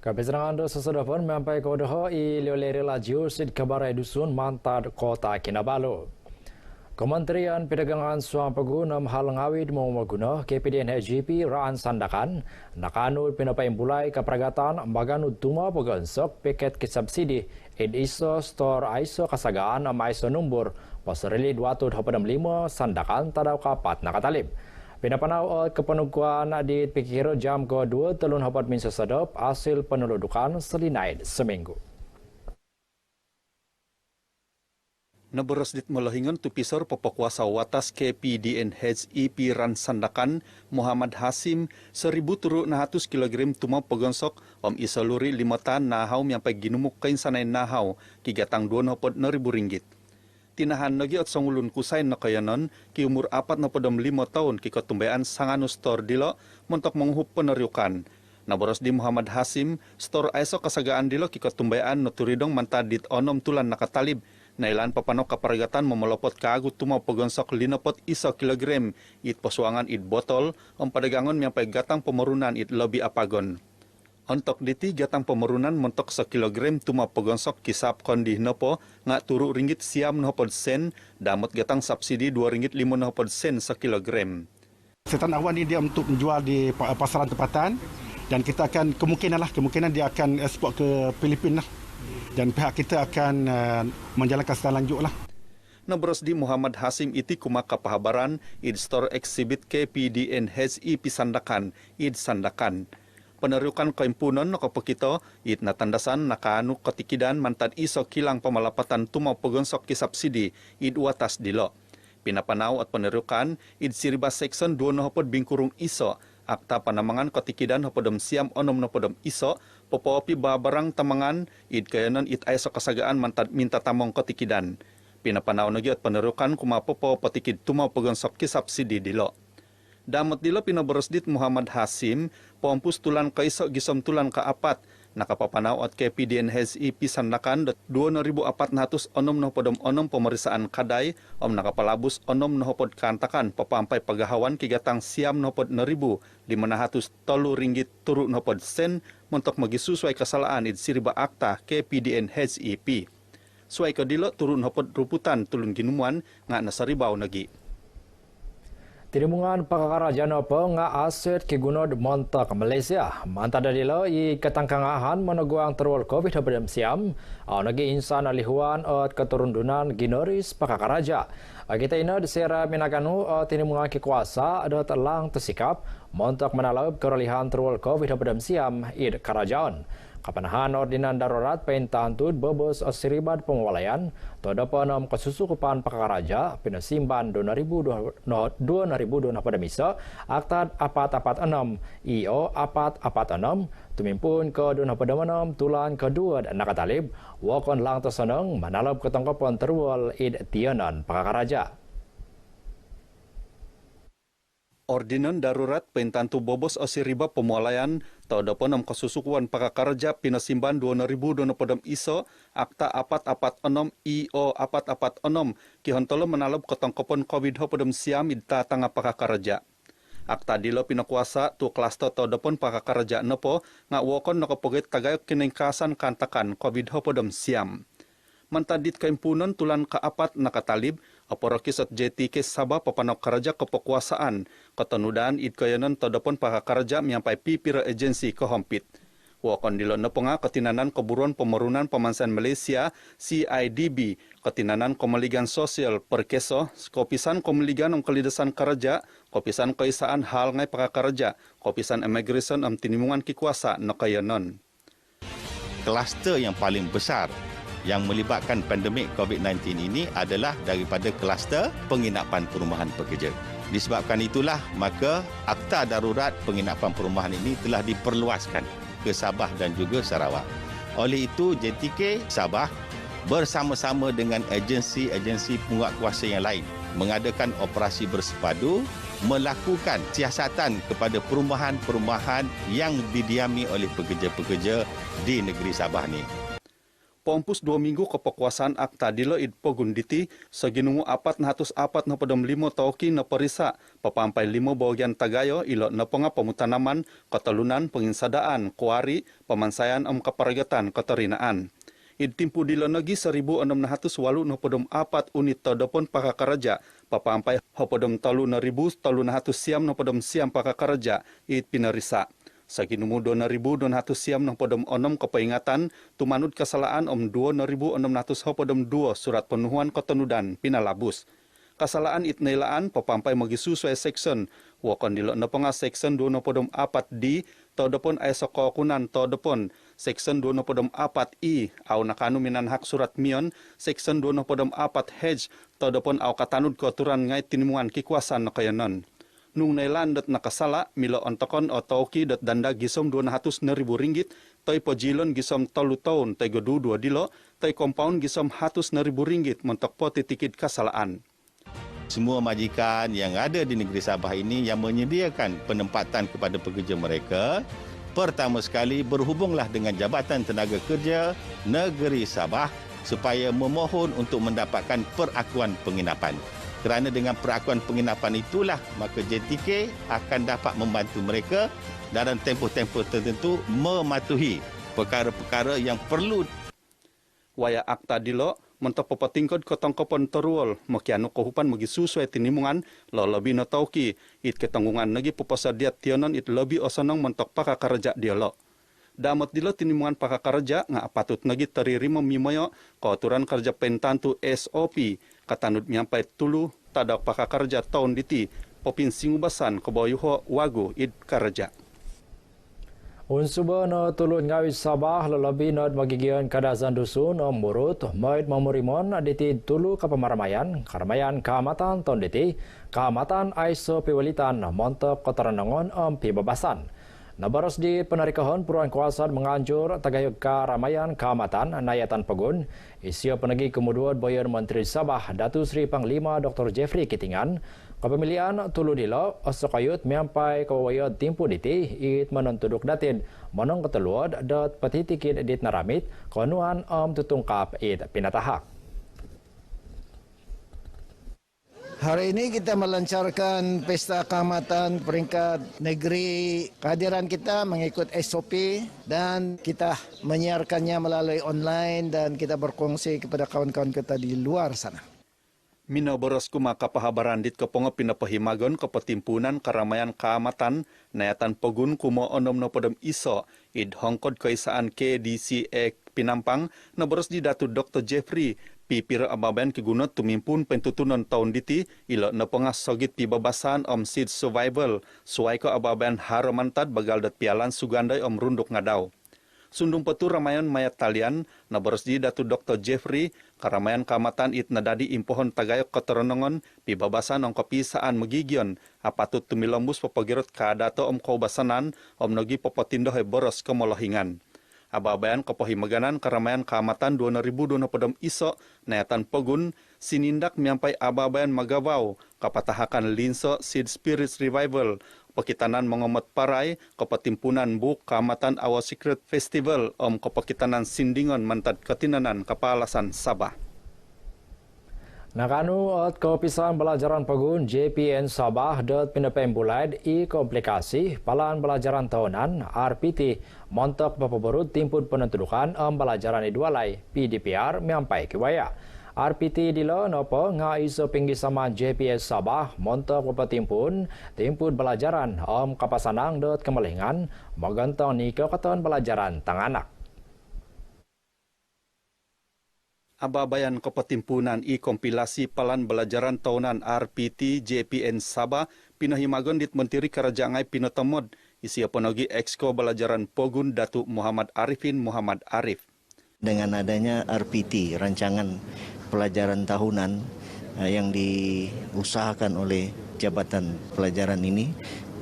Kebesaran sesudah pun sampai ke Odoho ilolere laju sid kabarai dusun Mantad Kota Kinabalu. Kementerian Perdagangan Suam Pegunam Halangawid Mawaguna KPDN HGP Raan Sandakan nakanud pinapain bulai keperagatan maganu tuma pagansok paket kisubsidi ed iso store iso kasagaan ama iso numbur pasarili 225 Sandakan tadaw kapat nakatalib. Pinapanaw at kepenuguan di pikiro jam ke-2 telun hapat minsa sadap hasil penuludukan selinaid seminggu. Naberas dit melahingan tu pisor pepakuasa watas KPDN HEP Ran Sandakan Muhammad Hasim 1,300 kg tuma pegonsok om isaluri 5 tan nahaw nyampai ginumuk kain sanay nahaw kigatang 2,000 ringgit. Tinahan lagi at sangulun kusay na kayanon ki umur 45 tahun ki katumbayan sanganu store dilo montok menghup peneryukan. Naboros di Muhammad Hasim store aiso kasagaan dilo ki katumbayan naturidong mantadit onom tulan nakatalib nailan papanok kaparagatan memelopot kaagut tuma pegonsok 51 kilogram it posuangan it botol om padagangon nyampai gatang pemerunan it lebih apagon. Untuk diti gatang pemerunan mentok 1 kilogram tuma pegonsok kisap kondi nopo ngak turu ringgit siam 90 sen damot gatang subsidi 2 ringgit 50 sen 1 kilogram. Setan awan ini dia untuk menjual di pasaran tempatan dan kita akan kemungkinan dia akan ekspor ke Filipina dan pihak kita akan menjalankan secara lanjut lah. Nabros di Muhammad Hasim iti kumaka pahabaran id store exhibit KPDN HEP Sandakan id Sandakan. Penerukan keimpunan nakapakito it natandasan nakaanu katikidan mantad iso kilang pemalapatan tuma pegonsok kisubsidi id watas dilo. Pinapanaw at penerukan id siriba section 2 hopod bingkurung iso akta panamangan katikidan hopodom siam onom hopodom iso popopi babarang tamangan id kayanan it iso kasagaan mantad minta tamong katikidan. Pinapanaw nagi at penerukan kumapopo patikid tuma pegonsok kisubsidi dilo. Damot dilo pinaborosdit Muhammad Hasim, pompus tulan kaiso gisom tulan kaapat, nakapapanaw at KPDN HEP Sandakan 2,406 pemeriksaan kadai, om nakapalabus 6 kantakan papampai pagahawan kigatang siam 6,500 ringgit turu sen, montok magisusuai kesalahan id siriba akta KPDN HEP. Suai kadilo turun ruputan tulun ginumuan nga nasaribau nagi. Tirimungan pakakarajaan apa nga aset kigunod monta ke Malaysia. Manta dadilo i ketangkangahan meneguang terwal COVID habadam siam. Nagi insan alihuan at keturundunan ginoris pakakaraja. Kita ina disera minaganu tirimungan kikuasa ada telang tersikap montak menalab keralihan terwal COVID habadam siam id kerajaan. Kapanahan ordinan darurat pentantud bebos asiribat pengwalayan toda penam kesusukupan pakaraja pinasimban 2002 pada misa akta 446 IO 446 tumimpun ke 246 tulan kedua dan nakatalib wakon lang tersenang manalab ketangkapan terwal id tianan pakaraja. Ordinan darurat pentantu bobos asiriba pemualayan tau dapanam kasusukuan pakakarja pinasimban 2026 iso akta 446 IO 446 kihontolo menalab ketangkapan COVID-19 siam idta tanga pakakarja. Akta dilo pinakuasa tu klaster tau dapan pakakarja nepo ngak wokon nakapoget tagayok kinengkasan kantakan COVID-19 siam. Mantadit kaimpunan tulan kaapat nakatalib aporokis at JTK Sabah papanok karaja kepokuasaan ketenudaan id kayanan todapon pakakaraja miampai pipira agensi kehompit. Wakon dilo neponga ketinanan keburuan pemerunan pemansan Malaysia CIDB ketinanan komeligan sosial perkeso kopisan komeligan kelidasan karaja kopisan kaisaan hal ngai pakakaraja kopisan immigration tinimungan kikuasa nakayanon. Kluster yang paling besar yang melibatkan pandemik COVID-19 ini adalah daripada kluster penginapan perumahan pekerja. Disebabkan itulah, maka akta darurat penginapan perumahan ini telah diperluaskan ke Sabah dan juga Sarawak. Oleh itu, JTK Sabah bersama-sama dengan agensi-agensi penguatkuasa yang lain mengadakan operasi bersepadu melakukan siasatan kepada perumahan-perumahan yang didiami oleh pekerja-pekerja di negeri Sabah ini. Pompus 2 minggu kepekuasaan akta dilo id pogunditi seginungu 404 na pedom 5 tauki na perisa papampai 5 bagian tagayo ilo na penga pemutanaman katalunan penginsadaan kuari pemansayan keparagatan katarinaan. Id timpu dilo nagi 1608 na pedom 4 unit todopon pakakaraja papampai hopodom talu na ribu talu na siam na pedom siam pakakaraja id pinarisa. Saginumu 2.200 siam ng podom onom kepeingatan tumanut kesalahan 2.600 hopodom 2 surat penuhuan ketenudan pinalabus. Kesalahan itnailaan papampai magisusuai section wakon dilo na penga section 2.4 di todopon ay sokokunan todopon section 2.4 i au nakanu minan hak surat mion section 2.4 hedge todopon au katanud koturan ngai tinimuan kikuasaan na kayanon. Nung nailan dat nakasala milo ontokon o tauki dat danda gisom 200.000 ringgit toy pojilon gisom 3 tahun tay godu 2 dilo tay compound gisom 100.000 ringgit mentok po titikid kasalaan. Semua majikan yang ada di negeri Sabah ini yang menyediakan penempatan kepada pekerja mereka, pertama sekali berhubunglah dengan Jabatan Tenaga Kerja Negeri Sabah supaya memohon untuk mendapatkan perakuan penginapan. Kerana dengan perakuan penginapan itulah maka JTK akan dapat membantu mereka dalam tempoh-tempoh tertentu mematuhi perkara-perkara yang perlu. Waya akta dilo mentok pepatingkod kotongkopon teruol makiano kohupan magi susuai tinimungan lo lebih no tauki it ketanggungan nagi pupasadiat tionon it lebih osonong mentok pakakaraja dialo. Damat dilo tinimungan pakakaraja nga patut nagi teririma mimoyo koaturan kerja pentantu SOP katanut nyampai tulu tadak pakakarja tahun diti popin singubasan kebayuho wagu id karja. Unsuba no tulun ngawi Sabah lelabi not magigian kadazan dusun murut maid mamurimon diti tulu kapamaramayan karamayan kaamatan tahun diti kaamatan aiso piwalitan montop kotaranangon pibabasan. Nabaros di penarikahon Puruan Kuasan menganjur tagayog karamayan kaamatan nayatan Pegun isio penagi kemuduan Boyan Menteri Sabah Datu Sri Panglima Dr. Jeffrey Kitingan kepemilian tulu dilo osokayut miampai kawayod timpu diti it menentuduk datin monong keteluad dot petitikid dit naramit konuan tutungkap it pinatahak. Hari ini kita melancarkan pesta kaamatan peringkat negeri. Kehadiran kita mengikut SOP dan kita menyiarkannya melalui online dan kita berkongsi kepada kawan-kawan kita di luar sana. Mina boros kuma kapahabaran dit kepongo pinapahimagon kepetimpunan karamayan kaamatan nayatan Pegun kumo onom no podem iso id hongkod kaisaan KDCA Pinampang na boros di Datu Dr. Jeffrey pipira ababan kegunot tumimpun pentutunan tahun diti ilo na pengas sogit pibabasan seed survival suai ko ababan haramantad bagal dat pialan sugandai runduk ngadaw. Sundung petu ramayan mayat talian na boros di Datu Dr. Jeffrey karamayan kamatan it nadadi impohon tagayok keterenongon pibabasan kepisaan megigion apatut tumilambus papagirot kadato kaubasanan nogi popotindohe boros kemolohingan. Ababayan kepohimaganan karamayan kaamatan 2020 iso nayatan Pegun sinindak miampai ababayan magabaw kapatahakan linso seed spirits revival pekitanan mengomet parai kepetimpunan buk kaamatan Our Secret Festival kepekitanan sindingon mantad ketinanan kepalasan Sabah. Nakanu at kepisahan pelajaran Pegun JPN Sabah dot pinapembulad komplikasi palan pelajaran tahunan RPT montok papaberut timpun penentudukan pelajaran idwalai PDPR miampai kiwaya. RPT dilo nopo nga iso pinggi sama JPN Sabah montok papatimpun timpun pelajaran kapasanang dot kemelingan magantong ni keketon pelajaran tanganak. Ababayan kepetimpunan kompilasi palan belajaran tahunan RPT JPN Sabah pinahimagon dit Menteri Kerajaan pinatemod isi penogi Exco belajaran Pegun Datuk Muhammad Arifin Muhammad Arif. Dengan adanya RPT rancangan pelajaran tahunan yang diusahakan oleh Jabatan Pelajaran ini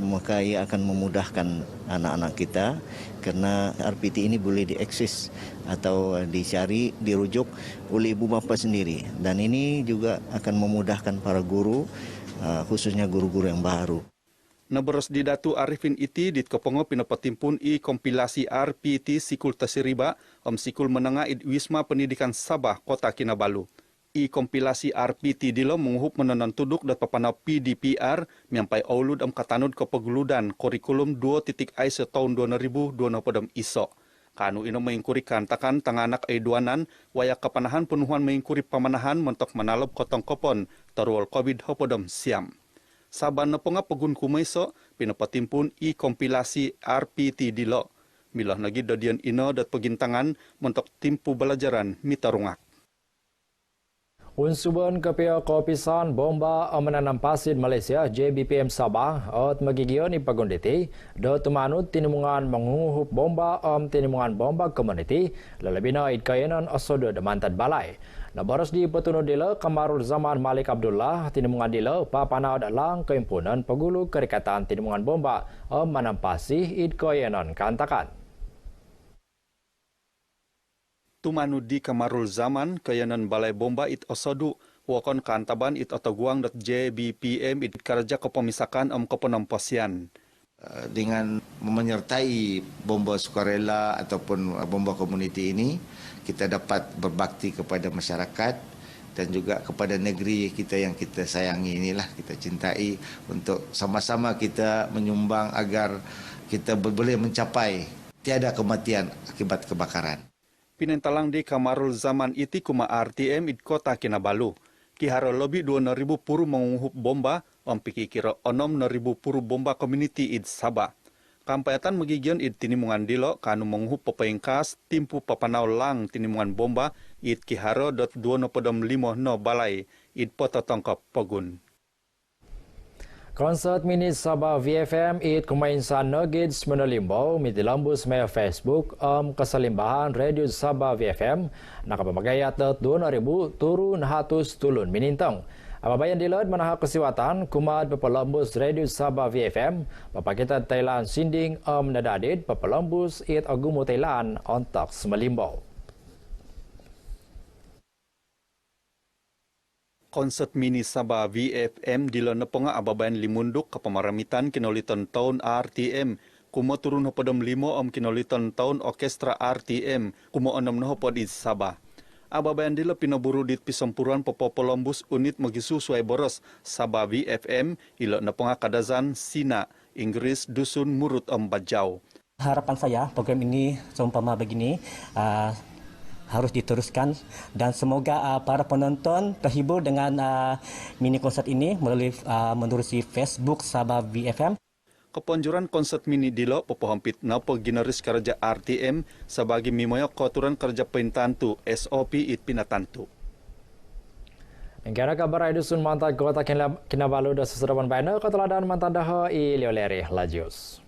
maka ia akan memudahkan anak-anak kita karena RPT ini boleh diakses atau dicari, dirujuk oleh ibu bapa sendiri dan ini juga akan memudahkan para guru khususnya guru-guru yang baru. Naberos di Datu Arifin iti dit kepongo pinapatimpun i kompilasi RPT Sikul Tasiriba Sikul Menengah id Wisma Pendidikan Sabah Kota Kinabalu. I kompilasi RPT dilo menguhup menonon tuduk dat papana PDPR miampai aulud katanud kepeguludan kurikulum 2.0 tahun 2020 iso. Kanu ino mengingkurikan takan tanganak aiduanan wayak kepanahan penuhan mengingkuri pamanahan mentok manalop kotong kopon terwal COVID-19 siam. Saban neponga pegun kumaiso pinapatimpun i kompilasi RPT dilo. Milah nagi dadian ino dat pegintangan mentok timpu belajaran mitarungak. Unsuban KPO Kopisan Bomba Menanam Pasir Malaysia JBPM Sabah ot magigion ipagunditi do tumanut tinimungan menguhup bomba tinimungan bomba community lalabina id kayanan asodo demantad balai. Nabaros di petunod dila Kamarul Zaman Malik Abdullah tinimungan dila papanau dalang keimpunan pegulu kerikatan tinimungan bomba Menanam Pasir id kayanan kantakan. Tumanu di Kamarul Zaman kayanan balai bomba it osodu wakon kantaban it otoguang .jbpm it kerja kepemisakan kepenampasian. Dengan menyertai bomba sukarela ataupun bomba komuniti ini, kita dapat berbakti kepada masyarakat dan juga kepada negeri kita yang kita sayangi inilah, kita cintai, untuk sama-sama kita menyumbang agar kita boleh mencapai tiada kematian akibat kebakaran. Pinentalang di Kamarul Zaman iti kuma RTM id Kota Kinabalu. Kiharo lebih 2.000 puru menguhup bomba, piki kira 6.000 puru bomba community id Sabah. Kampayatan magigion id tinimungan dilo kanu menguhup pepengkas timpu papanau lang tinimungan bomba id kiharo .2.5 no balai id pototongkop pogun. Konsert mini Sabah VFM it kumainsan nuggets menelimbau mitilambus maya Facebook keselimbahan Radio Sabah VFM nakapamagayat 2,000 turun hatus tulun minintang. Ababayan dilad manaha kesiwatan kumad papalambus Radio Sabah VFM papakita Thailand sinding nadadid papalambus it agumo Thailand ontak semelimbau. Konsert mini Sabah VFM dilo neponga ababayan limunduk kepamaramitan kinoliton tahun RTM kumo turun hopodom 5 kinoliton tahun orkestra RTM kumo 6 hopod di Sabah. Ababayan dilo pinaburu dit pisampuran popopolombus unit magisu suai boros Sabah VFM ilo neponga kadazan Sina Inggris dusun murut Bajau. Harapan saya program ini seumpama begini harus diteruskan dan semoga para penonton terhibur dengan mini konsert ini menerusi Facebook Sabah VFM. Keponjuran konsert mini dilo popohampit napo ginaris kerja RTM sebagai mimoyo koturan kerja pintantu SOP it pinatantu. Engkara kabar dusun mantad Kota Kinabalu dan sesedapan banner keteladan mantan dah i leoleri lajus.